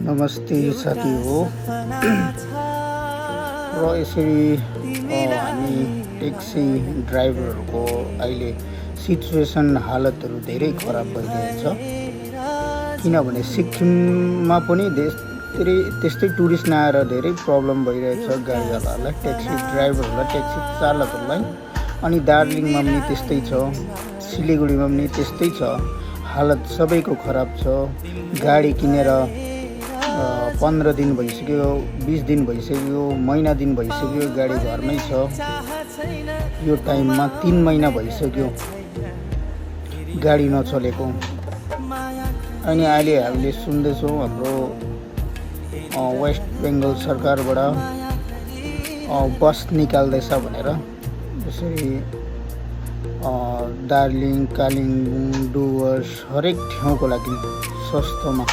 नमस्ते साथी हो र यसरी हामी ट्याक्सी ड्राइभरहरूको अहिले सिचुएसन हालतहरू धेरै खराब भइरहेछ। किनभने सिक्किममा पनि त्यस्तै टुरिस्ट नआएर धेरै प्रब्लम भइरहेछ गाडीवालाहरूलाई, ट्याक्सी ड्राइभरहरूलाई, ट्याक्सी चालकहरूलाई। अनि दार्जिलिङमा पनि त्यस्तै छ, सिलिगुडीमा पनि त्यस्तै छ। हालत सबैको खराब छ। गाडी किनेर 15 दिन भइसक्यो, 20 दिन भइसक्यो, महिना दिन भइसक्यो, गाडी घरमै छ। यो टाइममा 3 महिना भइसक्यो गाडी नचलेको। अनि अहिले हामीले सुन्दैछौँ हाम्रो वेस्ट बेङ्गल सरकारबाट बस निकाल्दैछ भनेर। यसरी दार्जिलिङ, कालिम्पोङ, डुवर्स हरेक ठाउँको लागि सस्तोमा